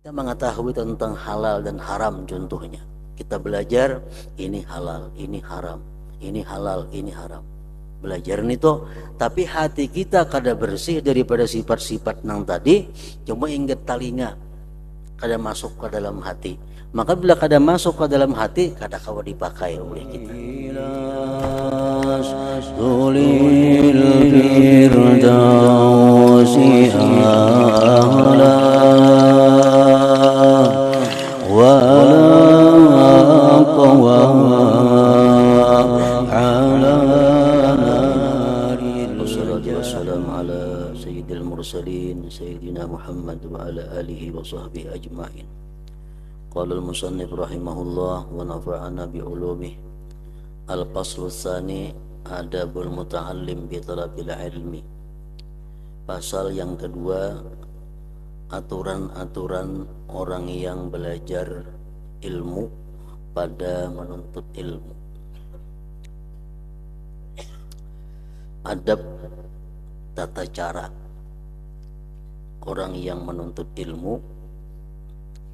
Kita mengetahui tentang halal dan haram contohnya. Kita belajar ini halal, ini haram, ini halal, ini haram. Belajar itu, tapi hati kita kada bersih daripada sifat-sifat nang tadi, cuma ingat talinga kada masuk ke dalam hati. Maka bila kada masuk ke dalam hati, kada kawa dipakai oleh kita. Sayyidina Muhammad wa ala alihi wa sahbihi ajma'in. Qala al-musannif rahimahullah wa nafa'ana bi ulumih. Al-faslu tsani adabul muta'allim bi talabil ilmi. Pasal yang kedua, aturan-aturan orang yang belajar ilmu pada menuntut ilmu. Adab, tata cara orang yang menuntut ilmu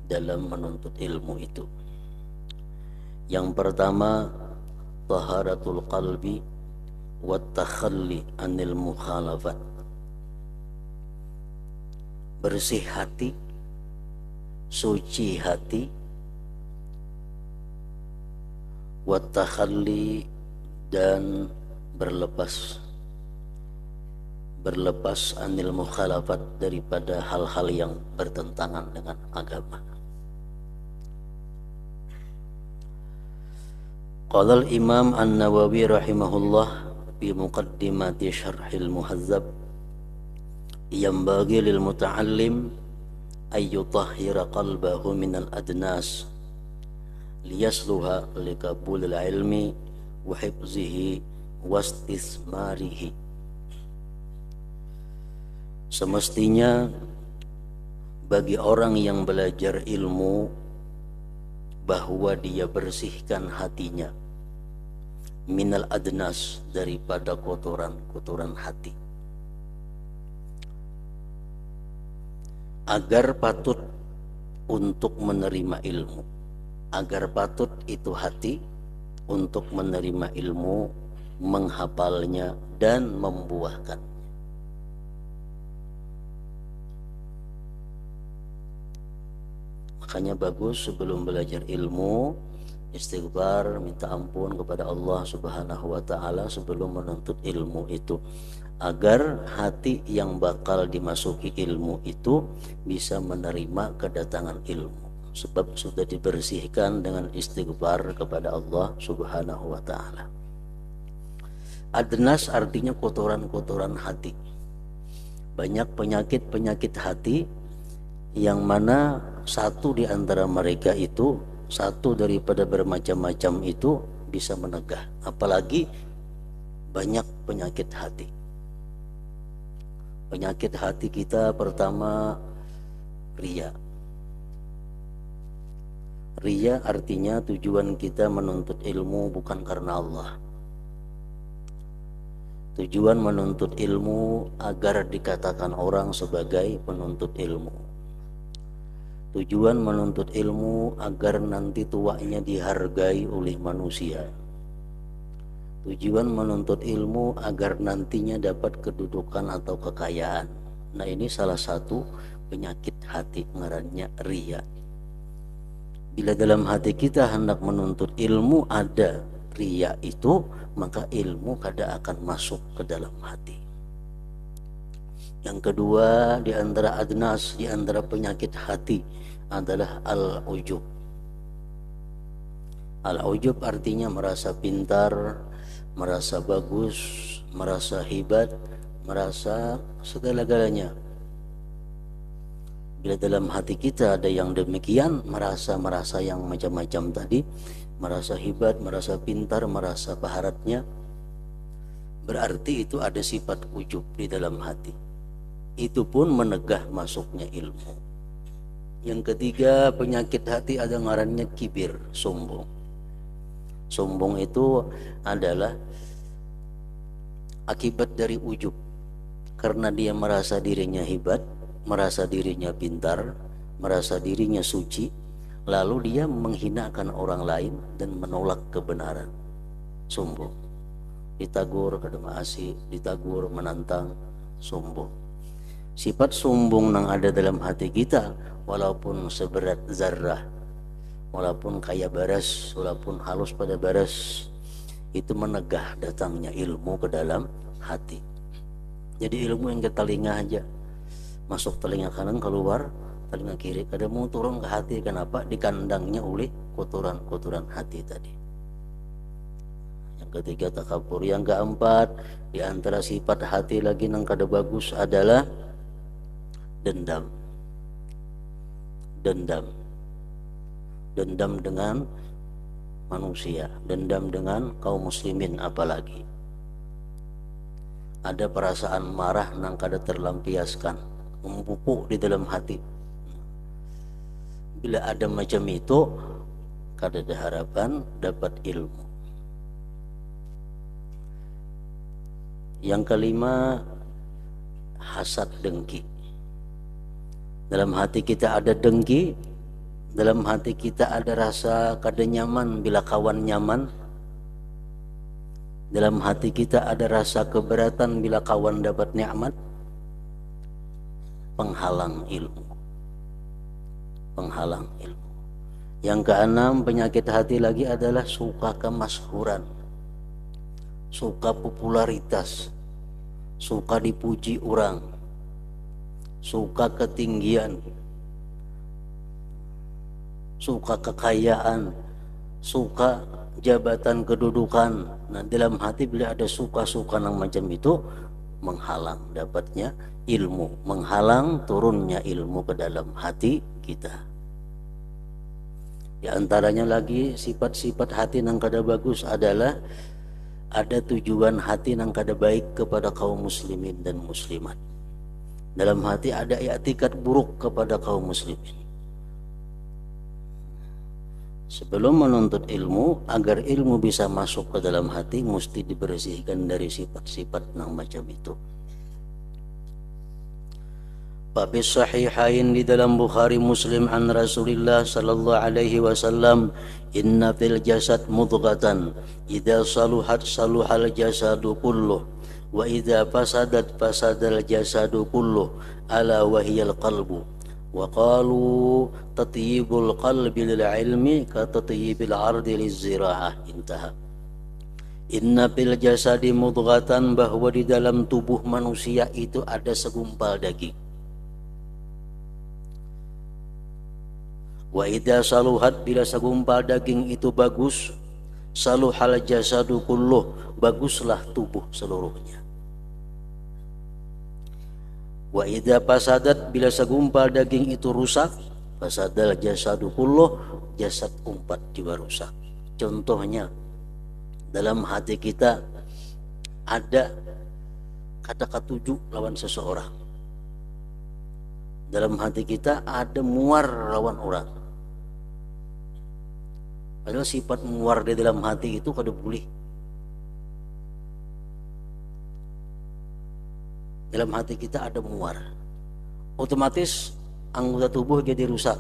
dalam menuntut ilmu itu. Yang pertama, taharatul qalbi wa takhalli anil mukhalafat. Bersih hati, suci hati, wa takhalli, dan berlepas anil mukhalafat, daripada hal-hal yang bertentangan dengan agama. Qala al-Imam An-Nawawi rahimahullah fi muqaddimati syarhil muhazzab, yanbaghi lil muta'allim ay yutahhira qalbahu minal adnas liyasluha liqabulil ilmi wa hifzihi wastismarihi. Semestinya bagi orang yang belajar ilmu bahwa dia bersihkan hatinya minal adnas, daripada kotoran-kotoran hati, agar patut untuk menerima ilmu, agar patut itu hati untuk menerima ilmu, menghafalnya dan membuahkan. Makanya bagus sebelum belajar ilmu istighfar, minta ampun kepada Allah Subhanahu wa ta'ala sebelum menuntut ilmu itu, agar hati yang bakal dimasuki ilmu itu bisa menerima kedatangan ilmu, sebab sudah dibersihkan dengan istighfar kepada Allah Subhanahu wa ta'ala. Adnas artinya kotoran-kotoran hati. Banyak penyakit-penyakit hati yang mana satu di antara mereka itu, satu daripada bermacam-macam itu bisa menegah, apalagi banyak penyakit hati. Penyakit hati kita pertama, riya. Riya artinya tujuan kita menuntut ilmu bukan karena Allah. Tujuan menuntut ilmu agar dikatakan orang sebagai penuntut ilmu. Tujuan menuntut ilmu agar nanti tuanya dihargai oleh manusia. Tujuan menuntut ilmu agar nantinya dapat kedudukan atau kekayaan. Nah, ini salah satu penyakit hati, ngarannya riya. Bila dalam hati kita hendak menuntut ilmu ada riya itu, maka ilmu kada akan masuk ke dalam hati. Yang kedua, di antara adnas, di antara penyakit hati adalah al-ujub. Al-ujub artinya merasa pintar, merasa bagus, merasa hebat, merasa segala-galanya. Bila dalam hati kita ada yang demikian, merasa yang macam-macam tadi, merasa hebat, merasa pintar, merasa baharatnya, berarti itu ada sifat ujub di dalam hati. Itu pun menegah masuknya ilmu. Yang ketiga, penyakit hati ada ngarannya kibir, sombong. Sombong itu adalah akibat dari ujub, karena dia merasa dirinya hebat, merasa dirinya pintar, merasa dirinya suci, lalu dia menghinakan orang lain dan menolak kebenaran. Sombong. Ditagur kada maasi, ditagur menantang, sombong. Sifat sombong yang ada dalam hati kita, walaupun seberat zarrah, walaupun kaya baras, walaupun halus pada baras, itu menegah datangnya ilmu ke dalam hati. Jadi ilmu yang ke telinga aja, masuk telinga kanan, keluar telinga kiri, kada mau turun ke hati. Kenapa? Dikandangnya oleh kotoran-kotoran hati tadi. Yang ketiga takabur. Yang keempat, di antara sifat hati lagi yang kada bagus adalah dendam. Dendam dengan manusia, dendam dengan kaum muslimin apalagi. Ada perasaan marah nang kada terlampiaskan, memupuk di dalam hati. Bila ada macam itu, kada ada harapan dapat ilmu. Yang kelima, hasad dengki. Dalam hati kita ada dengki, dalam hati kita ada rasa kada nyaman bila kawan nyaman, dalam hati kita ada rasa keberatan bila kawan dapat nikmat. Penghalang ilmu. Yang keenam, penyakit hati lagi adalah suka kemasyhuran, suka popularitas, suka dipuji orang, suka ketinggian, suka kekayaan, suka jabatan kedudukan. Nah, dalam hati bila ada suka-suka yang macam itu, menghalang dapatnya ilmu, menghalang turunnya ilmu ke dalam hati kita. Di antaranya lagi sifat-sifat hati yang kada bagus adalah ada tujuan hati yang kada baik kepada kaum muslimin dan muslimat. Dalam hati ada i'tikad buruk kepada kaum muslimin. Sebelum menuntut ilmu, agar ilmu bisa masuk ke dalam hati, mesti dibersihkan dari sifat-sifat yang macam itu. Babis sahihain di dalam Bukhari Muslim an Rasulillah sallallahu alaihi wasallam, inna fil jasad mudghatan idza saluhat saluhal jasadu kulluh wa idza fasadat fasadal jasadu kulluh ala wahiyal qalbu. Wa qalu tatyibul qalbi lil ilmi ka tatyibil ardi liziraah. Intaha. Inna fil jasadi mudghatan, bahwa di dalam tubuh manusia itu ada segumpal daging. Wa idza saluhat, bila segumpal daging itu bagus, saluhal jasadu kulluh, baguslah tubuh seluruhnya. Wa idza fasadat, bila segumpal daging itu rusak, fasadal jasadu kulluh, jasad umpat juga rusak. Contohnya, dalam hati kita ada kata ketujuh lawan seseorang. Dalam hati kita ada muar lawan orang. Padahal sifat muar di dalam hati itu kada boleh. Dalam hati kita ada muar, otomatis anggota tubuh jadi rusak.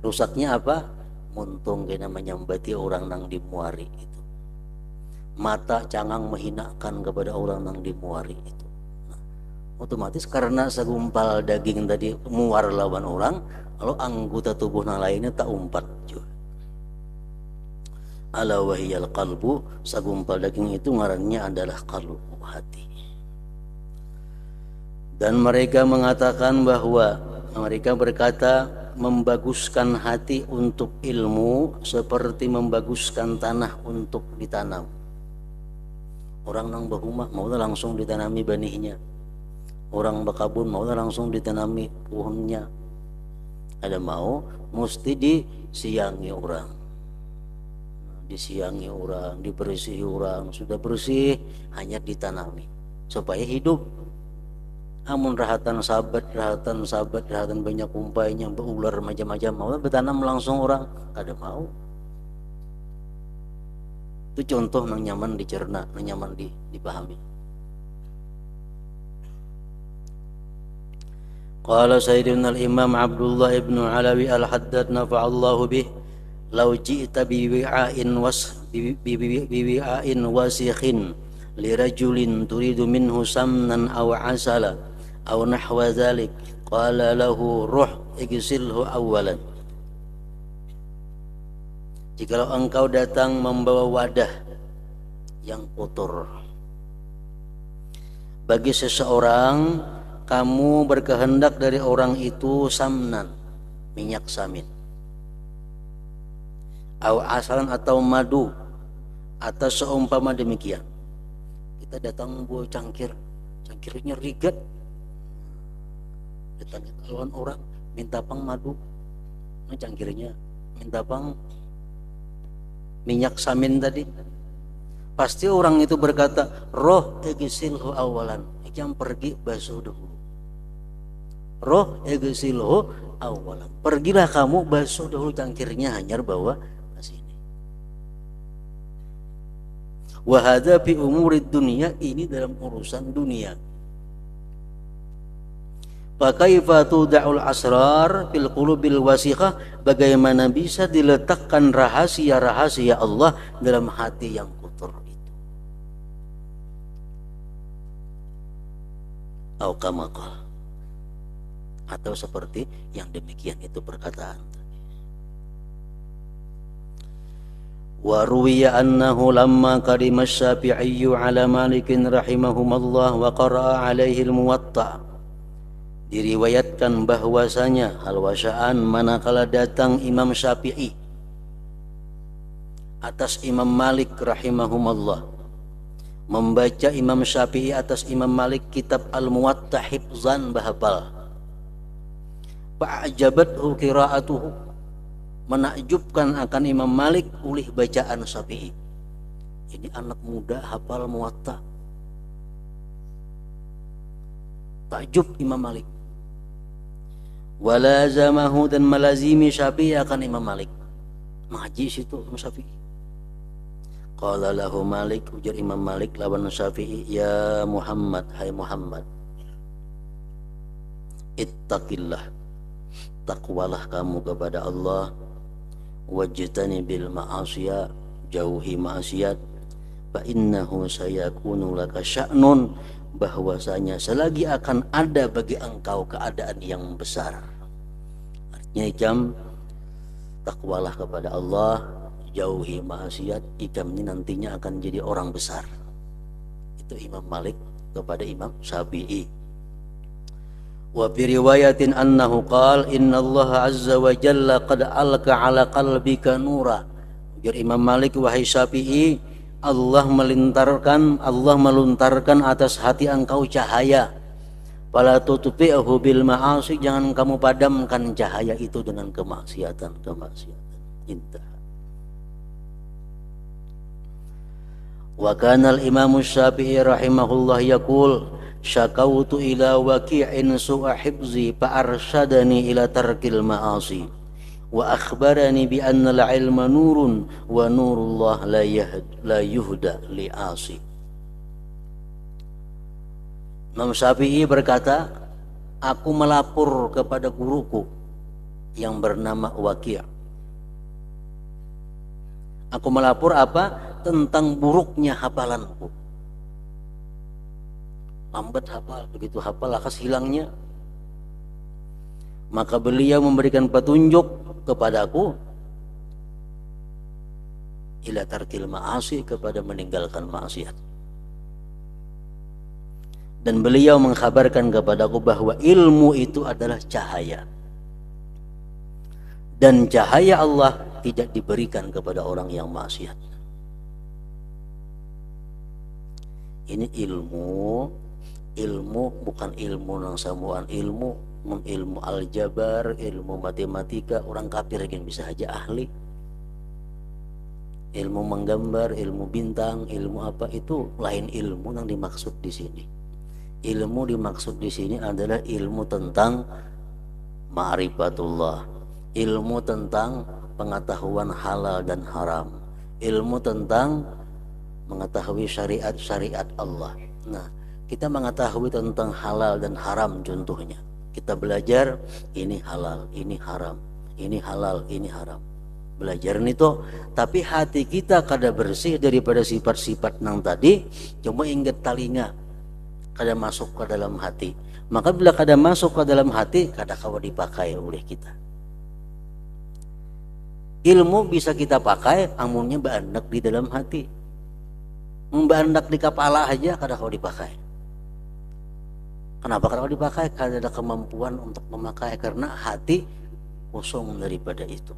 Rusaknya apa? Muntung kena menyambati orang nang dimuari itu. Mata cangang menghinakan kepada orang nang dimuari itu. Nah, otomatis karena segumpal daging tadi muar lawan orang, lalu anggota tubuh nang lainnya tak umpat juga. Ala wahiyal qalbu, segumpal daging itu ngarannya adalah qalbu, hati. Dan mereka mengatakan bahwa, mereka berkata, membaguskan hati untuk ilmu seperti membaguskan tanah untuk ditanam. Orang nang berumah mau langsung ditanami benihnya, orang berkabun mau langsung ditanami pohonnya. Ada mau mesti disiangi orang, dibersihi orang, sudah bersih hanya ditanami supaya hidup. Amun rahatan sahabat banyak umpainya, berular macam-macam, mau bertanam langsung orang, kada mau. Itu contoh nang nyaman dicerna, nang nyaman dipahami. Qala Sayyidina al-Imam Abdullah ibn Alawi al-Haddad nafa'allahu bih, law ji'ta biwi'ain wasikhin lirajulin turidu minhu samnan aw asala aw nahwa dhalik, qala lahu ruh igsilhu awalan. Jikalau engkau datang membawa wadah yang kotor bagi seseorang, kamu berkehendak dari orang itu samnan, minyak samin, atau asalan atau madu, atau seumpama demikian. Kita datang bawa cangkirnya rigat, datangnya kawan orang minta pang madu, nah cangkirnya minta pang minyak samin tadi, pasti orang itu berkata, roh egisilhu awalan, yang pergi basuh dahulu. Roh egisilhu awalan, pergilah kamu basuh dahulu cangkirnya, hanyar bawa ke sini. Wahada fi umurid dunia, ini dalam urusan dunia. Fakaifa tuda'ul asrar fil qulubil wasiqah, bagaimana bisa diletakkan rahasia-rahasia Allah dalam hati yang kotor itu. Au kama qala, atau seperti yang demikian itu perkataan. Wa ruwiya annahu lamma qadima Syafi'i ala Malik rahimahumallah wa qara'a alaihi al-Muwatta, diriwayatkan bahwasanya hal-wasya'an manakala datang Imam Syafi'i atas Imam Malik rahimahumallah, membaca Imam Syafi'i atas Imam Malik kitab Al-Muwatta hifzan bahapal, fa'ajabathu qira'atuhu, menakjubkan akan Imam Malik ulih bacaan Syafi'i. Ini anak muda hafal Muwatta, takjub Imam Malik. Walazamahu, dan melazimi Syafi'i akan Imam Malik, ngaji situ Imam Syafi'i. Qala lahu Malik, ujar Imam Malik lawan Syafi'i, ya Muhammad, hai Muhammad, ittaqillah, takwalah kamu kepada Allah, wajtani bil ma'asiyah, jauhi maksiat, fa innahu sayakunu laka sya'nun, bahwasanya selagi akan ada bagi engkau keadaan yang besar. Artinya ikam takwalah kepada Allah, jauhi maksiat, ikam ini nantinya akan jadi orang besar. Itu Imam Malik kepada Imam Syafi'i. Wa fi riwayatin annahu qala innallaha azza wa jalla qad alqa ala qalbika nura, ujar Imam Malik, wahai Syafi'i, Allah meluntarkan atas hati engkau cahaya. Fala tutfi'hu bil ma'asi, jangan kamu padamkan cahaya itu dengan kemaksiatan. Intah. Wa kana al-Imam Syafi'i rahimahullah yaqul, syakautu ila waqi'in su'a hifzi fa arsyadani ila tarkil ma'asi wa akhbarani bi anna al-ilma nurun wa nurullah la yuhda li'asi. Imam Syafi'i berkata, aku melapor kepada guruku yang bernama Waqi'. Aku melapor apa? Tentang buruknya hafalanku. Lambat hafal, begitu hafal akas hilangnya. Maka beliau memberikan petunjuk kepadaku ila tarkil ma'asi, kepada meninggalkan maksiat. Dan beliau mengkhabarkan kepadaku bahwa ilmu itu adalah cahaya, dan cahaya Allah tidak diberikan kepada orang yang maksiat. Ini ilmu bukan ilmu nang samuan, ilmu aljabar, ilmu matematika, orang kafir yang bisa aja ahli. Ilmu menggambar, ilmu bintang, ilmu apa, itu lain ilmu yang dimaksud di sini. Ilmu dimaksud di sini adalah ilmu tentang ma'rifatullah, ilmu tentang pengetahuan halal dan haram, ilmu tentang mengetahui syariat-syariat Allah. Nah, kita mengetahui tentang halal dan haram contohnya, Kita belajar ini halal, ini haram, ini halal, ini haram. Belajar itu, tapi hati kita kada bersih daripada sifat-sifat nang tadi, cuma ingat talinga kada masuk ke dalam hati. Maka bila kada masuk ke dalam hati, kada kawa dipakai oleh kita. Ilmu bisa kita pakai, amunnya beandak di dalam hati. Beandak di kepala aja kada kawa dipakai. Kenapa kada kawa dipakai? Kada ada kemampuan untuk memakai, karena hati kosong daripada itu.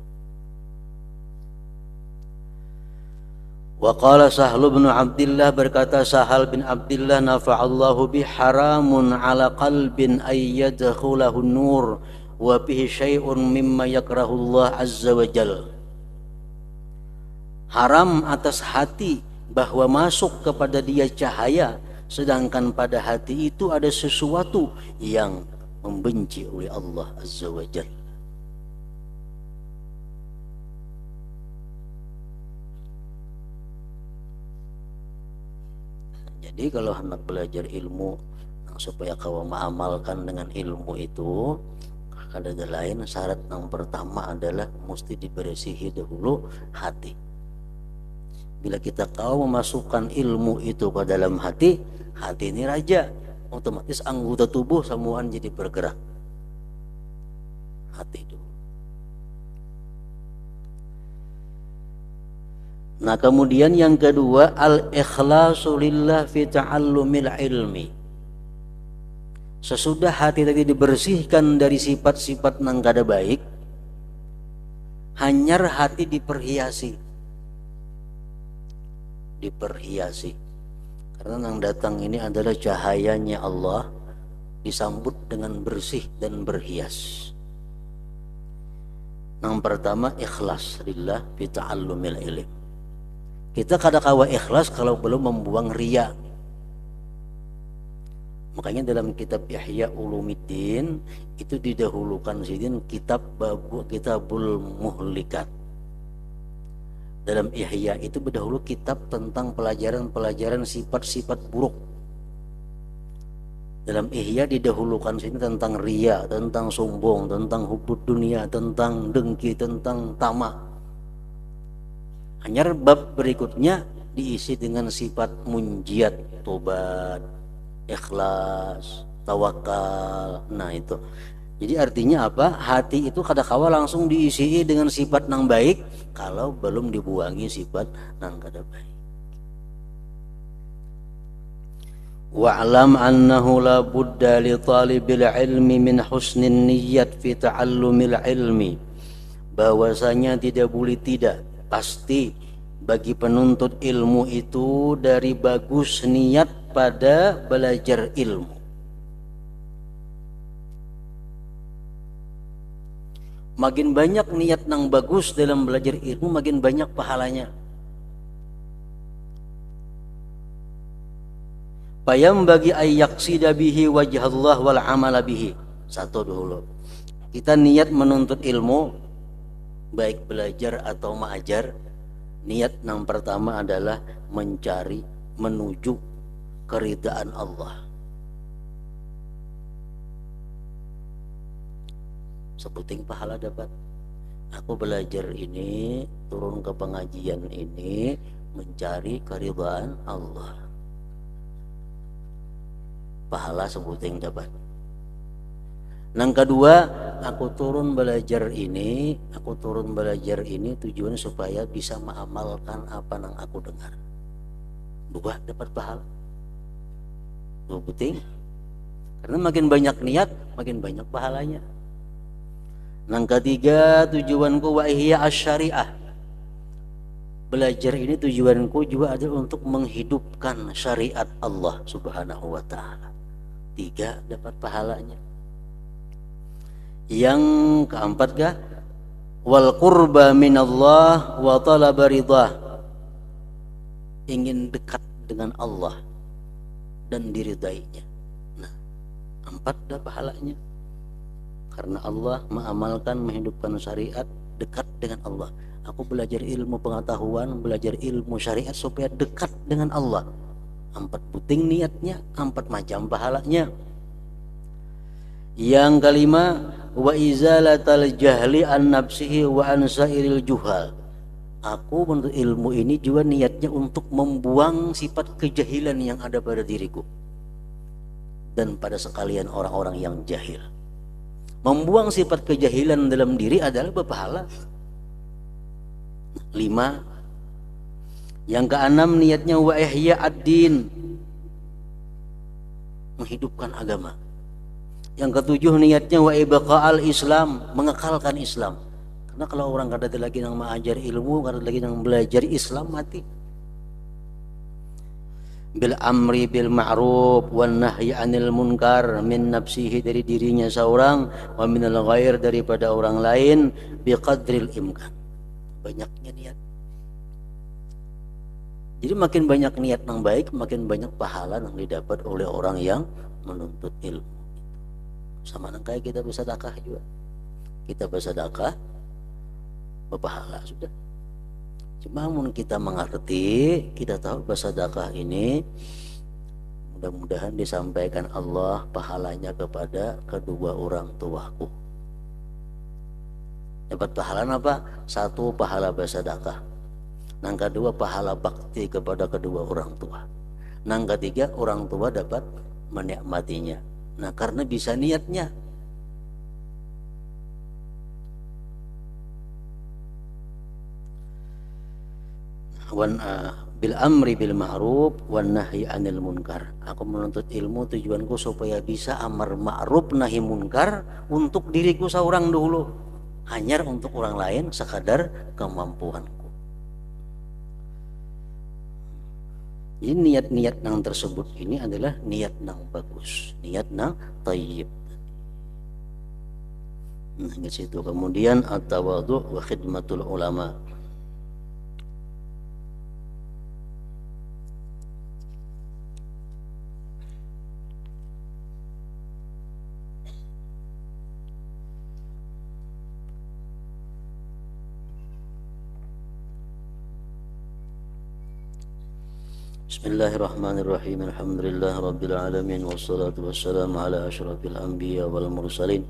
Wa qala Sahal bin Abdillah, berkata Sahal bin Abdillah, nafa'allahu bi haramun ala qalbin ay yadkhulahu nur wa bihi syai'un mimma yakrahu Allah azza wa jal. Haram atas hati bahwa masuk kepada dia cahaya, sedangkan pada hati itu ada sesuatu yang membenci oleh Allah azza wa jal. Jadi kalau hendak belajar ilmu supaya kau mengamalkan dengan ilmu itu, ada lain syarat yang pertama adalah mesti dibersihi dahulu hati. Bila kita kau memasukkan ilmu itu ke dalam hati, hati ini raja, otomatis anggota tubuh semuaan jadi bergerak. Hati itu. Nah, kemudian yang kedua, al-ikhlasu lillah fi ta'allumil ilmi. Sesudah hati tadi dibersihkan dari sifat-sifat nang kada baik, hanyar hati diperhiasi. Karena nang datang ini adalah cahayanya Allah, disambut dengan bersih dan berhias. Yang pertama, ikhlas lillah fi ta'allumil ilmi. Kita kada kawa ikhlas kalau belum membuang riya. Makanya dalam kitab Ihya Ulumuddin itu didahulukan sidin kitabul muhlikat. Dalam Ihya itu berdahulu kitab tentang pelajaran sifat-sifat buruk. Dalam Ihya didahulukan sini tentang riya, tentang sombong, tentang hubud dunia, tentang dengki, tentang tamak. Hanya bab berikutnya diisi dengan sifat munjiat, tobat, ikhlas, tawakal. Nah itu. Jadi artinya apa? Hati itu kada kawa langsung diisi dengan sifat nang baik kalau belum dibuangi sifat nang kada baik. Wa'lam annahu la budda li talibil ilmi min husnin niyyat fi ta'allumil ilmi. Bahwasanya tidak boleh tidak, pasti bagi penuntut ilmu itu dari bagus niat pada belajar ilmu. Makin banyak niat nang bagus dalam belajar ilmu, makin banyak pahalanya. Payam bagi ayyaksida bihi wajah Allah wal amala bihi. Satu dulu, kita niat menuntut ilmu, baik belajar atau mengajar, niat yang pertama adalah mencari, menuju keridaan Allah. Sebuting pahala dapat. Aku belajar ini, turun ke pengajian ini, mencari keridaan Allah. Pahala sebuting dapat. Yang kedua, aku turun belajar ini tujuan supaya bisa mengamalkan apa yang aku dengar. Dua dapat pahala. Dua penting. Karena makin banyak niat, makin banyak pahalanya. Yang ketiga, tujuanku wa ihya asy-syariah. Belajar ini tujuanku juga adalah untuk menghidupkan syariat Allah Subhanahu wa taala. 3 dapat pahalanya. Yang keempat kah? Wal qurba minallah wa talaba ridha. Ingin dekat dengan Allah dan diridainya. Nah, 4 dah pahalanya. Karena Allah mengamalkan, menghidupkan syariat, dekat dengan Allah. Aku belajar ilmu pengetahuan, belajar ilmu syariat supaya dekat dengan Allah. 4 puting niatnya, 4 macam pahalanya. Yang kelima, wa izalatal jahli an nafsihi wa an sairil juhal. Aku menuntut ilmu ini juga niatnya untuk membuang sifat kejahilan yang ada pada diriku dan pada sekalian orang-orang yang jahil. Membuang sifat kejahilan dalam diri adalah berpahala. 5. Yang keenam, niatnya wa ihya ad-din, menghidupkan agama. Yang ketujuh, niatnya wa ibqa'al Islam, mengekalkan Islam. Karena kalau orang kada lagi nang mengajar ilmu, kada lagi nang belajar Islam, mati. Bil amri bil ma'ruf wan nahyi anil munkar, min nafsihi, dari dirinya seorang, wa minal ghair, daripada orang lain, biqadril imkan. Banyaknya niat. Jadi makin banyak niat yang baik, makin banyak pahala yang didapat oleh orang yang menuntut ilmu. Sama dengan kayak kita bersedekah juga. Kita bersedekah berpahala sudah. Cuma mun kita mengerti, kita tahu bersedekah ini mudah-mudahan disampaikan Allah pahalanya kepada kedua orang tuaku. Dapat pahala apa? 1, pahala bersedekah. Yang kedua, pahala bakti kepada kedua orang tua. Yang ketiga, orang tua dapat menikmatinya. Nah, karena bisa niatnya. Bil amri bil ma'ruf wan nahyi anil munkar. Aku menuntut ilmu tujuanku supaya bisa amar ma'ruf nahi munkar untuk diriku seorang dulu, hanya untuk orang lain sekadar kemampuanku. Ini niat-niat yang tersebut ini adalah niat yang bagus, niat yang tayyib. Nah, di situ kemudian at-tawadhu wa khidmatul ulama. Bismillahirrahmanirrahim. Alhamdulillah rabbil alamin, wassalatu wassalamu ala asyrafil anbiya wal mursalin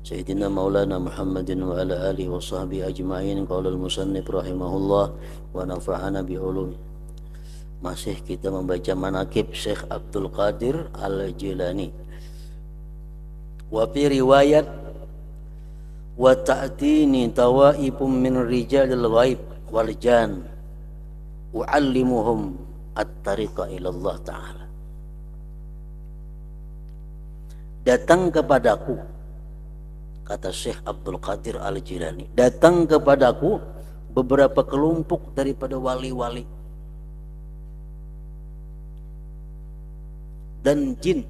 sayyidina maulana Muhammadin wa ala alihi wa sahbihi ajma'in. Qala al-musannif rahimahullah wa nafa'ana bi ulumi. Masih kita membaca manaqib Syekh Abdul Qadir Al-Jilani. Wa fi riwayat wa ta'tini tawaifum min rijalil ghaib wal jan u'allimuhum at-tariqa ilallah ta'ala. Datang kepadaku, kata Syekh Abdul Qadir Al-Jilani, datang kepadaku beberapa kelompok daripada wali-wali dan jin.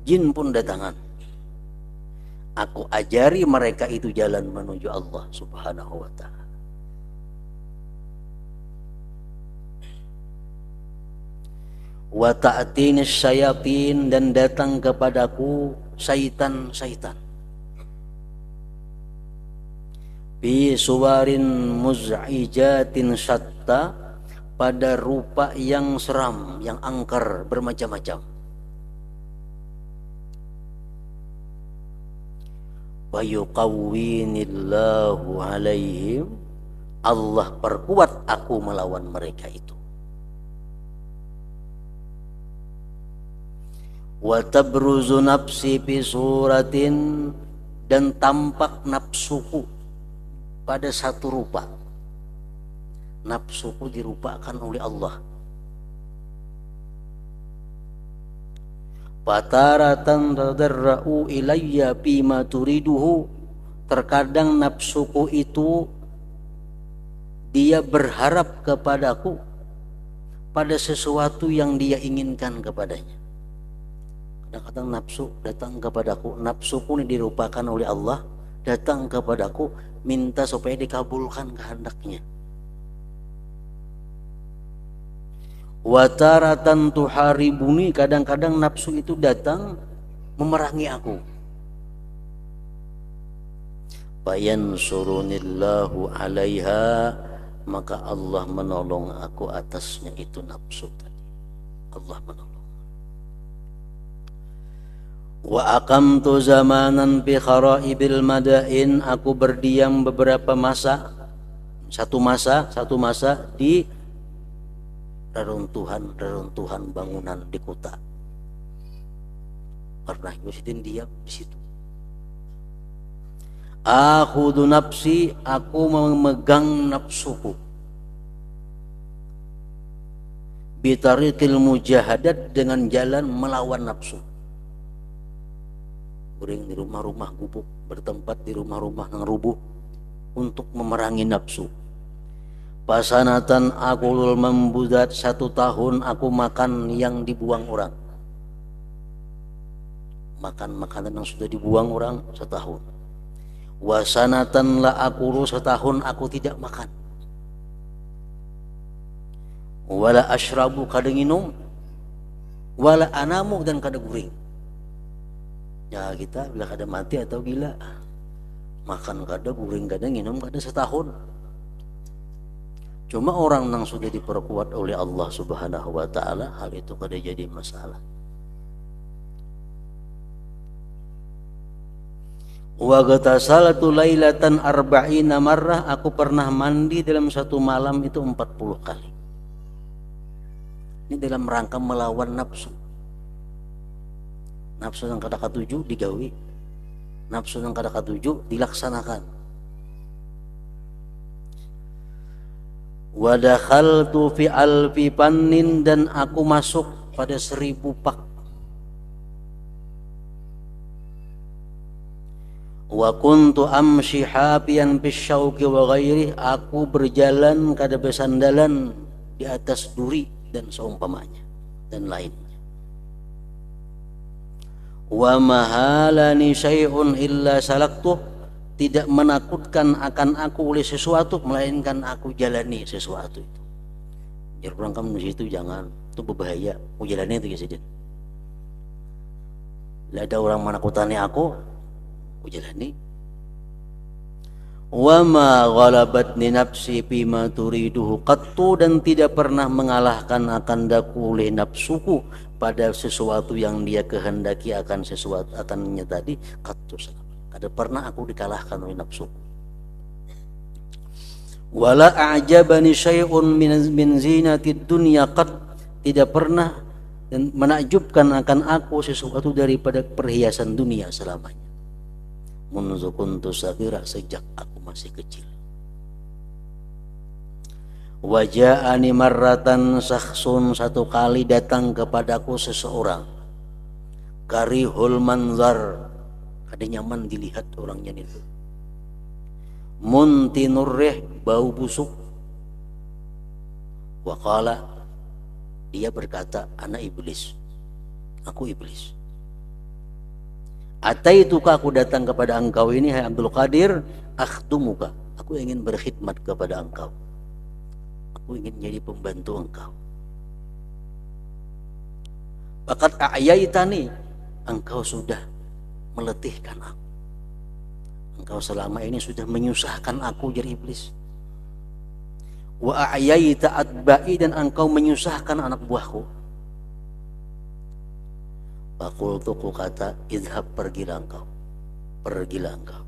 Jin pun datangan. Aku ajari mereka itu jalan menuju Allah Subhanahu wa ta'ala. Wa ta'tini syayatin, dan datang kepadaku syaitan-syaitan. Bi suwarin muz'ijatin syatta, pada rupa yang seram, yang angker, bermacam-macam. Wa yuqawwinillahu alaihim, Allah perkuat aku melawan mereka itu. Wa tabruzu nafsi fi suratin, dan tampak nafsuku pada satu rupa. Nafsuku dirupakan oleh Allah. Fataratan tadarra'u ilayya bima turiduhu, terkadang nafsuku itu dia berharap kepadaku pada sesuatu yang dia inginkan kepadanya. Kadang-kadang nafsu datang kepadaku, nafsuku ini dirupakan oleh Allah, datang kepadaku minta supaya dikabulkan kehendaknya. Wa taratan tuharibuni, kadang-kadang nafsu itu datang memerangi aku. Fayansurunillahu alaiha, maka Allah menolong aku atasnya itu nafsu tadi. Allah menolong. Wa aqamtu zamanan bi kharaibil madain, aku berdiam beberapa masa, satu masa di reruntuhan bangunan di kota. Pernah Yusidin diam di situ. Akhudu nafsi, aku memegang nafsuku. Bitariqil mujahadat, dengan jalan melawan nafsu. Guring di rumah-rumah gubuk, bertempat di rumah-rumah yang rubuh untuk memerangi nafsu. Pasanatan akulul membudat, 1 tahun aku makan yang dibuang orang. Makan makanan yang sudah dibuang orang 1 tahun. Wasanatan la akulu, 1 tahun aku tidak makan. Wala ashrabu, kada minum. Wala anamu, dan kada guring. Ya kita bila kada mati atau gila, makan kada, guring kada, minum kada 1 tahun. Cuma orang yang sudah diperkuat oleh Allah Subhanahu wa ta'ala, hal itu kada jadi masalah. Wa ghtasaltu lailatan arba'ina marrah, aku pernah mandi dalam 1 malam itu 40 kali. Ini dalam rangka melawan nafsu. Nafsu yang kada katuju digawi, nafsu yang kada katuju dilaksanakan. Wa dakhaltu fi alfi pannin, dan aku masuk pada 1000 pak. Wa kuntu amshi hafiyan bisyauqi wa ghairi, aku berjalan kada bersandalan di atas duri dan seumpamanya dan lainnya. Wa mahalani syai'un illa salaktuh, tidak menakutkan akan aku oleh sesuatu melainkan aku jalani sesuatu itu. Jadi orang kamu di situ jangan, itu berbahaya. Aku jalani itu ya saja. Bila ada orang menakutani aku jalani. Wa ma ghalabatni nafsi bima turiduhu qattu, dan tidak pernah mengalahkan akan daku oleh nafsuku pada sesuatu yang dia kehendaki akan sesuatu akannya tadi, qattu, kada pernah aku dikalahkan oleh nafsuku. Wala a'jabani syai'un min zinatid dunya qat, tidak pernah dan menakjubkan akan aku sesuatu daripada perhiasan dunia selamanya. Munzu kuntu saghira, sejak aku masih kecil. Waja'ani marratan sakhsun, 1 kali datang kepadaku seseorang. Karihul manzar, kada nyaman dilihat orangnya itu. Muntinurrih, bau busuk. Waqala, dia berkata, ana iblis, aku iblis. Ataituka, aku datang kepada engkau ini, hai Abdul Qadir, akhdumuka, aku ingin berkhidmat kepada engkau, aku ingin jadi pembantu engkau. Faqad a'yaitani, engkau sudah meletihkan aku, engkau selama ini sudah menyusahkan aku jadi iblis. Wa a'yaita atba'i, dan engkau menyusahkan anak buahku. Fakultu, ku kata, idhab, pergilah engkau, pergilah engkau.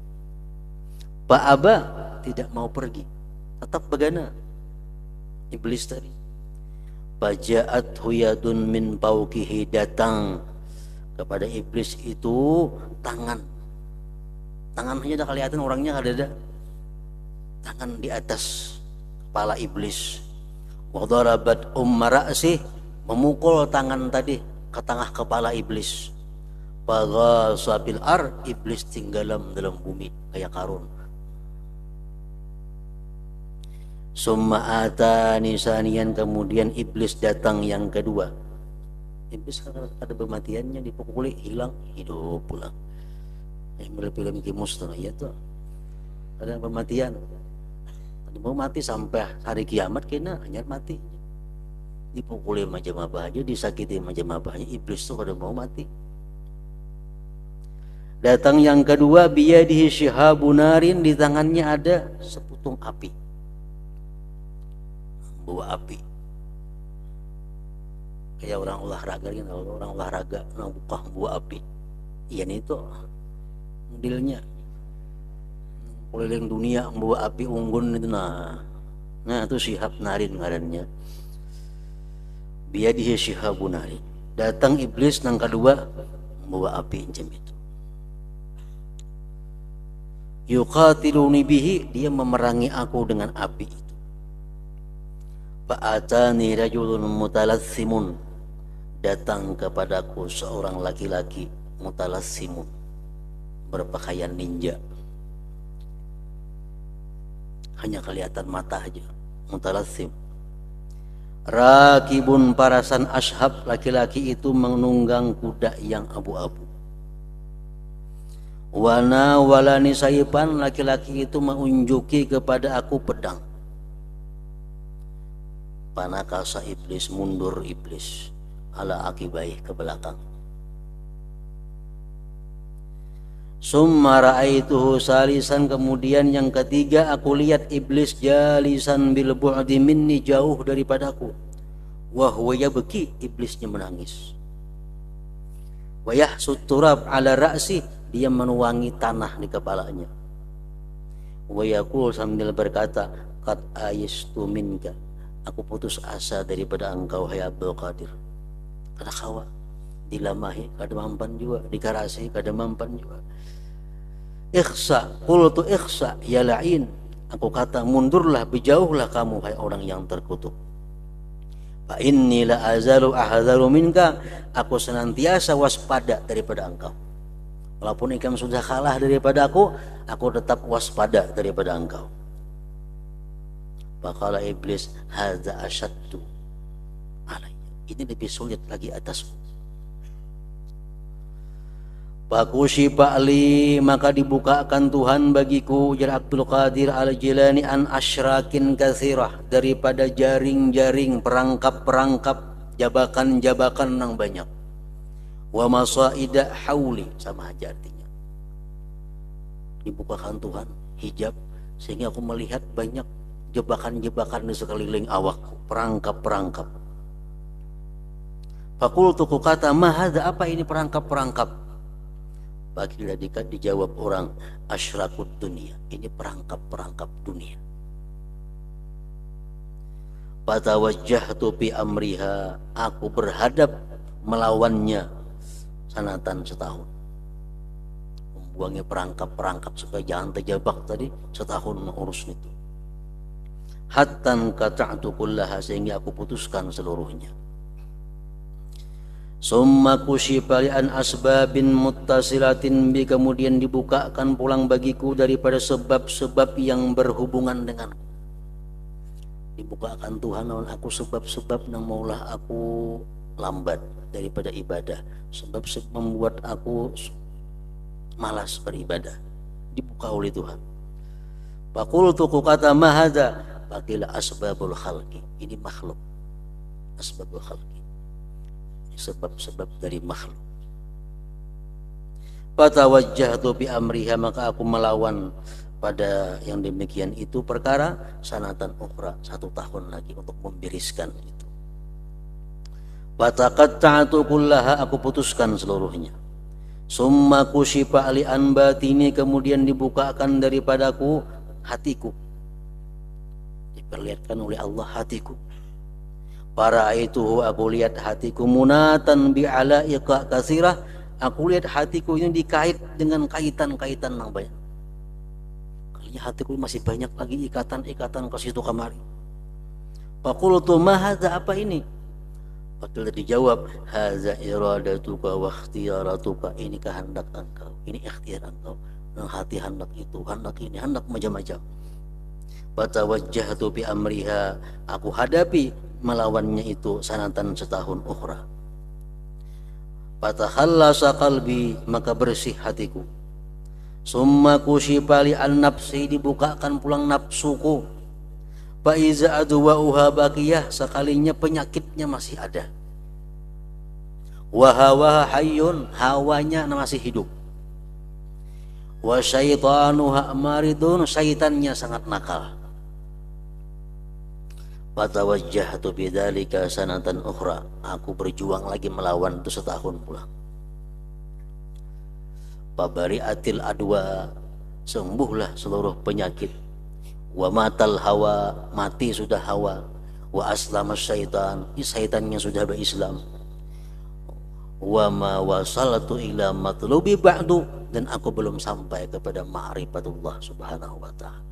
Fa'aba, tidak mau pergi, tetap begana iblis tadi. Faja'at huyadun min paukihi, datang kepada iblis itu tangan hanya dah kelihatan orangnya kada ada, tangan di atas kepala iblis. Wa darabat ra'sih, memukul tangan tadi ke tengah kepala iblis. Faghasa bil ar, iblis tinggalam dalam bumi kayak Karun. Summa atani saniyan, kemudian iblis datang yang kedua. Iblis ada kematiannya, dipukuli hilang, hidup pulang. Film Kimus tuh, ya tuh ada pematian, ada mau mati sampai hari kiamat kena hanya mati. Dipukuli macam apa aja, disakiti macam apa aja, iblis tuh kada mau mati. Datang yang kedua, biyadihi syihabun narin, di tangannya ada seputung api, bawa api. Kayak orang olahraga kan, orang olahraga orang buka bawa api, Iyan itu modelnya keliling dunia membawa api unggun itu. Nah itu Syihab Narin ngarannya, biadihi Syihabun Narin. Datang iblis nang kedua membawa api macam itu. Yuqatiluni bihi, dia memerangi aku dengan api itu. Fa'atani rajulun mutalassimun, datang kepadaku seorang laki-laki mutalassimun, berpakaian ninja, hanya kelihatan mata aja, mutalassim. Rakibun parasan ashab, laki-laki itu menunggang kuda yang abu-abu. Wana walani saipan, laki-laki itu menunjuki kepada aku pedang. Panakasa iblis, mundur iblis, ala akibai, ke belakang. Summa ra'aituhu salisan, kemudian yang ketiga aku lihat iblis jalisan bil bu'di minni, jauh daripadaku. Wa huwa yabki, iblisnya menangis. Wa yahsut turab ala ra'si, dia menuangi tanah di kepalanya. Wa yaqul, sambil berkata, qad ayistu minka, aku putus asa daripada engkau hai Abdul Qadir. Kada kawa dilamahi, kada mampan juga, dikarasi kada mampan juga. Ikhsa, qultu ikhsa ya la'in, aku kata mundurlah, berjauhlah kamu hai orang yang terkutuk. Fa inni la azalu ahadzaru minka, aku senantiasa waspada daripada engkau. Walaupun engkau sudah kalah daripada aku tetap waspada daripada engkau. Faqala iblis, hadza asyaddu alayya, ini lebih sulit lagi atasku. Fakushifa li, maka dibukakan Tuhan bagiku, ujar Abdul Qadir Al-Jilani, an asyrakin katsirah, daripada jaring-jaring, perangkap-perangkap, jabakan-jabakan yang banyak. Wa masaida hauli, sama aja artinya. Dibukakan Tuhan hijab sehingga aku melihat banyak jebakan-jebakan di sekeliling awakku, perangkap-perangkap. Fakultu, ku kata, mahadza, apa ini perangkap-perangkap? Bagi dekat dijawab orang, asyrakut dunia, ini perangkap-perangkap dunia. Fatawajjahtu bi amriha, aku berhadap melawannya sanatan setahun, membuangnya perangkap-perangkap supaya jangan terjebak tadi, setahun mengurus itu. Hattan qata'tu kullaha, sehingga aku putuskan seluruhnya. Summa kushifa li an asbabin muttasilatin bi, kemudian dibukakan pulang bagiku daripada sebab-sebab yang berhubungan denganku. Dibukakan Tuhan lawan aku sebab-sebab yang maulah aku lambat daripada ibadah, sebab-sebab membuat aku malas beribadah, dibuka oleh Tuhan. Faqultu, ku kata, mahadza? Faqila asbabul khalqi, ini makhluk. Asbabul khalqi, sebab-sebab dari makhluk. Fatawajjahtu bi amriha, maka aku melawan pada yang demikian itu perkara, sanatan ukhra, 1 tahun lagi untuk membereskan itu. Fataqatta'tu kullaha, aku putuskan seluruhnya. Summa kushifa li an batini, kemudian dibukakan daripadaku hatiku, diperlihatkan oleh Allah hatiku. Para itu aku lihat hatiku munatan bi alaiqa katsirah, aku lihat hatiku ini dikait dengan kaitan-kaitan yang banyak. Kalinya hatiku masih banyak lagi ikatan-ikatan ke situ kemari. Faqultu, ma hadza, apa ini? Padahal dijawab, hadza iradatuka wa ikhtiyaratuka, ini kehendak engkau, ini ikhtiar engkau. Dan hati hendak itu, hendak ini, hendak macam-macam. Fatawajjahtu bi amriha, aku hadapi melawannya itu sanatan setahun ukhra. Fatakhallasa qalbi, maka bersih hatiku. Summa kushifa li an nafsi, dibukakan pulang nafsuku. Fa iza adwa'uha baqiyah, sekalinya penyakitnya masih ada. Wa hawa hayyun, hawanya masih hidup. Wa syaitanuha maridun, syaitannya sangat nakal. Fatawajjahtu bidzalika sanatan ukhra, aku berjuang lagi melawan itu setahun pula. Fabari'atil adwa, sembuhlah seluruh penyakit. Wa matal hawa, mati sudah hawa. Wa aslama syaitan, syaitannya sudah berislam. Wa ma wasalatu ila matlubi ba'du, dan aku belum sampai kepada ma'rifatullah subhanahu wa ta'ala.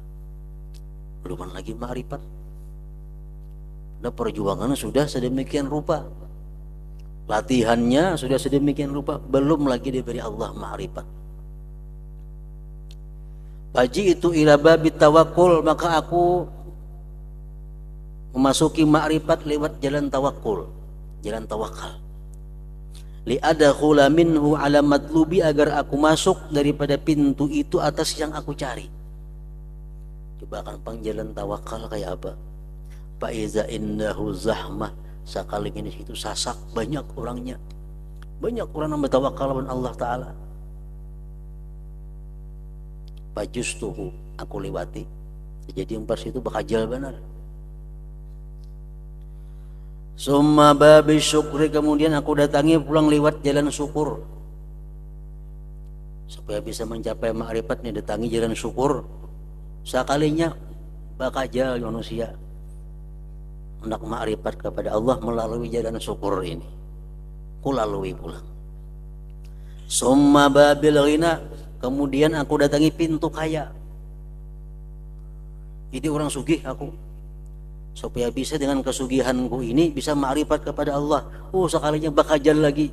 Belum lagi ma'rifat. Nah, perjuangannya sudah sedemikian rupa, latihannya sudah sedemikian rupa, belum lagi diberi Allah ma'rifat. Faji itu ila babit tawakul, maka aku memasuki ma'rifat lewat jalan tawakul, jalan tawakal. Li adkhula minhu ala matlubi, agar aku masuk daripada pintu itu atas yang aku cari. Coba kan pangjalan tawakal kayak apa? Fa iza innahu zahmah, sekali ini situ sasak, banyak orangnya, banyak orang yang bertawakal kepada Allah Ta'ala. Fajustuhu, aku lewati. Jadi empat situ bakajal benar. Summa babi syukri, kemudian aku datangi pulang lewat jalan syukur. Supaya bisa mencapai ma'rifat nih, datangi jalan syukur. Sekalinya bakajal manusia hendak ma'rifat kepada Allah melalui jalan syukur ini, ku lalui pulang. Summa babil ghina, kemudian aku datangi pintu kaya. Jadi orang sugih aku, supaya bisa dengan kesugihanku ini bisa ma'rifat kepada Allah. Sekalinya bakajal lagi.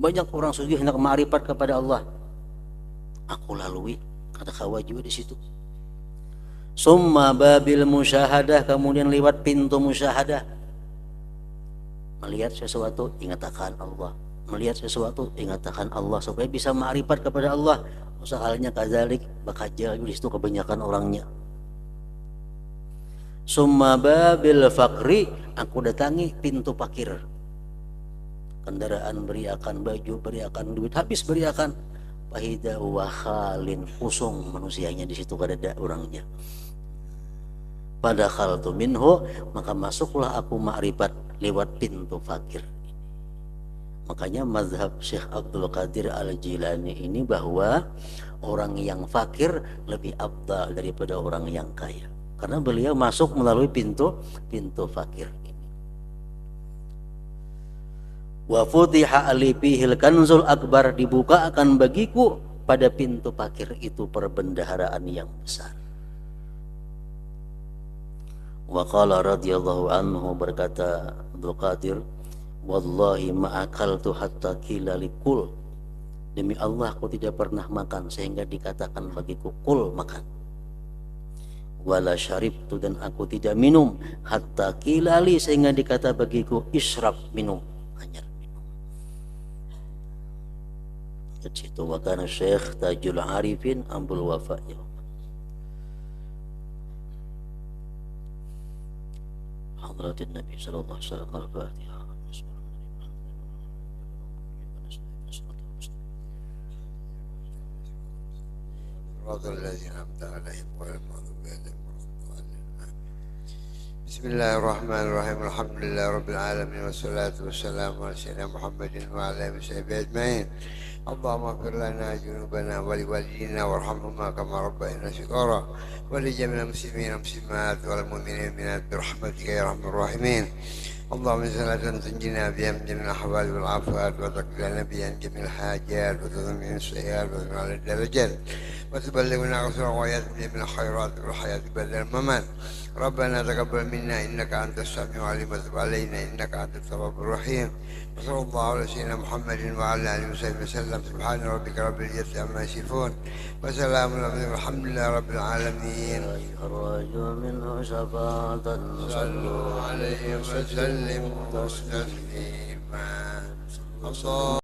Banyak orang sugih hendak ma'rifat kepada Allah, aku lalui, kata Khawa juga di situ. Summa babil musyahadah, kemudian lewat pintu musyahadah. Melihat sesuatu, ingat akan Allah. Melihat sesuatu, ingat akan Allah, supaya bisa ma'rifat kepada Allah. Sekalinya kadzalik bakajal di situ kebanyakan orangnya. Summa babil fakri, aku datangi pintu fakir. Kendaraan beriakan, baju beriakan, duit habis beriakan. Fahida wa khalin, kosong manusianya di situ, kada ada orangnya. Pada khaltu minhu, maka masuklah aku ma'rifat lewat pintu fakir. Makanya mazhab Syekh Abdul Qadir Al-Jilani ini bahwa orang yang fakir lebih afdal daripada orang yang kaya, karena beliau masuk melalui pintu fakir ini. Wa futiha ali fihil kanzul akbar, dibuka akan bagiku pada pintu fakir itu perbendaharaan yang besar. Wa qala radhiyallahu anhu, berkata Abdul Qadir, wallahi ma'akaltu hatta qila likul, demi Allah aku tidak pernah makan sehingga dikatakan bagiku kul, makan. Wala syaribtu, dan aku tidak minum, hatta qila li, sehingga dikata bagiku isyrab, minum, hanya minum. Di situ wa kana Syekh Tajul Arifin Abdul Wafa. Hadratin Nabi sallallahu alaihi wasallam. Al-Fatihah. Bismillahirrahmanirrahim. Alhamdulillah rabbil alamin, wassalatu wassalamu ala sayyidina Muhammadin wa ala alihi washabihi ajma'in. Allahumma ighfir lana junubana wa liwalidina warhamhuma kama rabbayana shighara, wa li jami'il muslimina wal muslimat wal mu'minina wal mu'minat bi rahmatika ya arhamar rahimin. اللهم صلاة تنجينا بها من جميع الأحوال والعافات، وتقضي لنا بها جميع الحاجات، وتضمن السيئات، وتضمن على الدرجات، وتبلغنا أقصى الغايات من جميع الخيرات والحياة بعد الممات. ربنا تقبل منا إنك أنت السميع العليم، وتب علينا إنك أنت التواب الرحيم. وصلى الله على سيدنا محمد وعلى آله وصحبه وسلم. سبحان ربك رب العزة عما يصفون، وسلام والحمد لله رب العالمين. منه شفاعة صلوا عليه وسلموا تسليما. الله